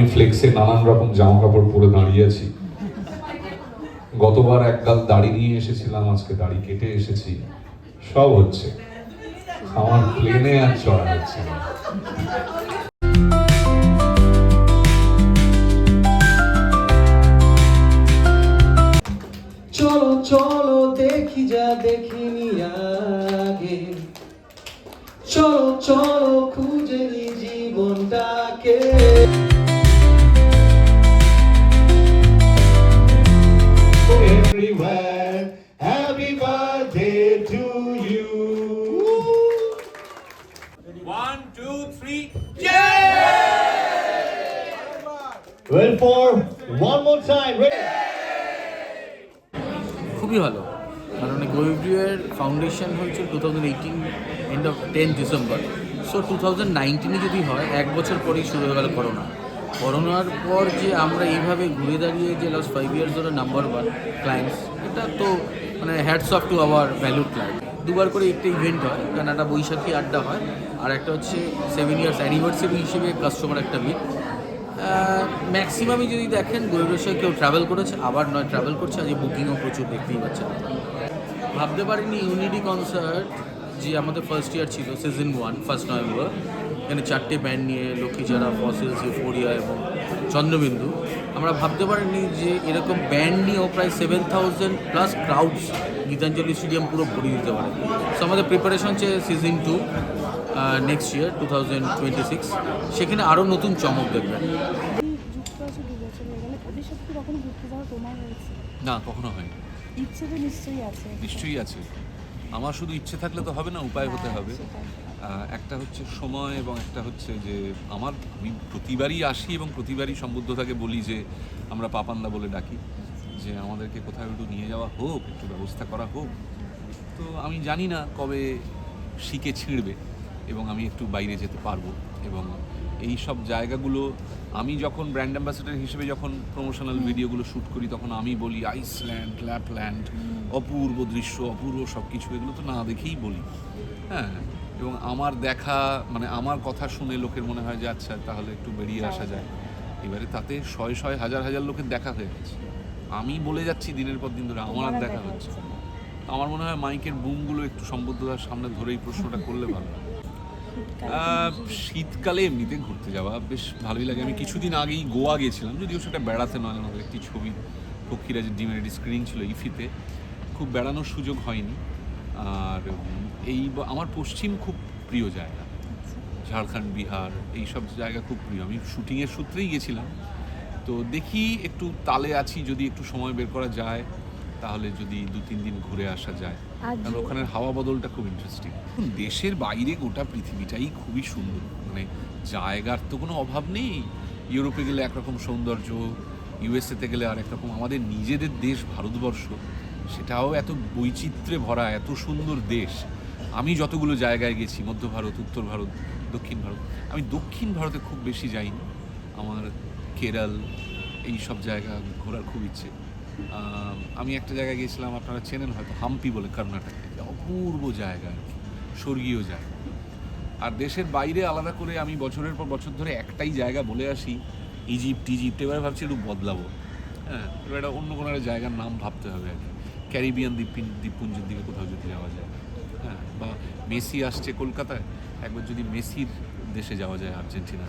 আমি ফ্লেক্সে নানান রকম জামা কাপড় পরে দাঁড়িয়ে আছি। গতবার একগাল দাড়ি নিয়ে এসেছিলাম, আজকে দাড়ি কেটে এসেছি। সব হচ্ছে, আমার প্লেনে আর চড়া হচ্ছে না। চলো চলো দেখি যা দেখিনি আগে, চলো চলো খুঁজে নি জীবনটাকে। Everywhere, happy birthday to you. 1, 2, 3, yay! Well, for one more time. খুবই ভালো, কারণ গোয়েভ্রিউয়ের ফাউন্ডেশন হয়েছিল 2018 এন্ড অফ 10 ডিসেম্বর। সো 2019 যদি হয়, এক বছর পরেই শুরু হয়ে গেল করোনার পর যে আমরা এইভাবে ঘুরে দাঁড়িয়ে যে লাস্ট 5 ইয়ার্স ধরে নাম্বার 1 ক্লায়েন্টস, এটা তো মানে hats off to our valued client. দুবার করে একটা ইভেন্ট হয়, কারণ একটা বৈশাখী আড্ডা হয়, আর একটা হচ্ছে 7 ইয়ার্স অ্যানিভার্সারি হিসেবে কাস্টমার একটা মিট। ম্যাক্সিমামই যদি দেখেন গোয়েভ্রিউয়ের সঙ্গে কেউ ট্রাভেল করেছে, আবার নয় ট্রাভেল করছে, আজ বুকিংও প্রচুর দেখতেই পাচ্ছেন। ভাবতে পারিনি ইউনিটি কনসার্ট যে আমাদের ফার্স্ট ইয়ার ছিল, সিজন 1 1 নভেম্বর, এখানে 4টে ব্যান্ড নিয়ে লক্ষ্মীচারা, ফসিলস, ইউফোরিয়া এবং চন্দ্রবিন্দু। আমরা ভাবতে পারিনি যে এরকম ব্যান্ড নিয়েও প্রায় 7000+ ক্রাউডস গীতাঞ্জলি স্টেডিয়াম পুরো ভরিয়ে দিতে পারে। সো আমাদের প্রিপারেশন হচ্ছে সিজন 2 নেক্সট ইয়ার 2026, সেখানে আরও নতুন চমক দেখবেন। যুক্তরাষ্ট্রে 2 বছর হয়ে গেল, ওদের সাথে কি কখনো ঘুরতে যাওয়া তোমার হয়েছে? না, কখনো হয়নি। ইচ্ছে তো নিশ্চয়ই আছে। নিশ্চয়ই আছে। আমার শুধু ইচ্ছে থাকলে তো হবে না, উপায় হতে হবে। সেটাই। একটা হচ্ছে সময় এবং একটা হচ্ছে যে আমি প্রতিবারই আসি এবং প্রতিবারই সম্বুদ্ধতাকে বলি যে আমরা পাপান্দা বলে ডাকি, যে আমাদেরকে কোথাও একটু নিয়ে যাওয়া হোক, একটু ব্যবস্থা করা হোক। তো আমি জানি না কবে শিখে ছিঁড়বে এবং আমি একটু বাইরে যেতে পারবো। এবং এই সব জায়গাগুলো আমি যখন ব্র্যান্ড অ্যাম্বাসেডর হিসেবে যখন প্রমোশনাল ভিডিওগুলো শ্যুট করি, তখন আমি বলি আইসল্যান্ড, ল্যাপল্যান্ড, অপূর্ব দৃশ্য, অপূর্ব সব কিছু, এগুলো তো না দেখেই বলি। হ্যাঁ, এবং আমার দেখা মানে আমার কথা শুনে লোকের মনে হয় যে আচ্ছা তাহলে একটু বেরিয়ে আসা যায়। এবারে তাতে শয়ে শয়ে হাজার হাজার লোকের দেখা হয়ে গেছে। আমি বলে যাচ্ছি দিনের পর দিন ধরে, আমার আর দেখা হচ্ছে না। আমার মনে হয় মাইকের বুমগুলো একটু সম্বুদ্ধতার সামনে ধরেই প্রশ্নটা করলে ভালো। শীতকালে এমনিতে ঘুরতে যাওয়া বেশ ভালোই লাগে। আমি কিছুদিন আগেই গোয়া গিয়েছিলাম, যদিও সেটা বেড়াতে নয়, আমাদের একটি ছবি পক্ষীরাজের ডিমের একটি স্ক্রিনিং ছিল ইফিতে, খুব বেড়ানোর সুযোগ হয়নি। আর আমার পশ্চিম খুব প্রিয় জায়গা, ঝাড়খণ্ড, বিহার, এই সব জায়গা খুব প্রিয়। আমি শুটিংয়ের সূত্রেই গেছিলাম, তো দেখি একটু তালে আছি, যদি একটু সময় বের করা যায় তাহলে যদি 2-3 দিন ঘুরে আসা যায়, কারণ ওখানের হাওয়া বদলটা খুব ইন্টারেস্টিং। দেশের বাইরে গোটা পৃথিবীটাই খুবই সুন্দর, মানে জায়গার তো কোনো অভাব নেই। ইউরোপে গেলে একরকম সৌন্দর্য, ইউএসএতে গেলে আর একরকম। আমাদের নিজেদের দেশ ভারতবর্ষ, সেটাও এত বৈচিত্র্যে ভরা, এত সুন্দর দেশ। আমি যতগুলো জায়গায় গেছি, মধ্য ভারত, উত্তর ভারত, দক্ষিণ ভারত, আমি দক্ষিণ ভারতে খুব বেশি যাইনি। আমার কেরল, এই সব জায়গা ঘোরার খুব ইচ্ছে। আমি একটা জায়গায় গিয়েছিলাম, আপনারা চেনেন হয়তো, হাম্পি বলে, কর্ণাটকে, অপূর্ব জায়গা, স্বর্গীয় জায়গা। আর দেশের বাইরে আলাদা করে আমি বছরের পর বছর ধরে একটাই জায়গা বলে আসি, ইজিপ্ট। এবারে ভাবছি একটু বদলাবো। হ্যাঁ, এবার একটা অন্য কোনো একটা জায়গার নাম ভাবতে হবে আর কি। ক্যারিবিয়ান দ্বীপপুঞ্জের দিকে কোথাও যদি যাওয়া যায়, হ্যাঁ, বা মেসি আসছে কলকাতায়, একবার যদি মেসির দেশে যাওয়া যায়, আর্জেন্টিনা।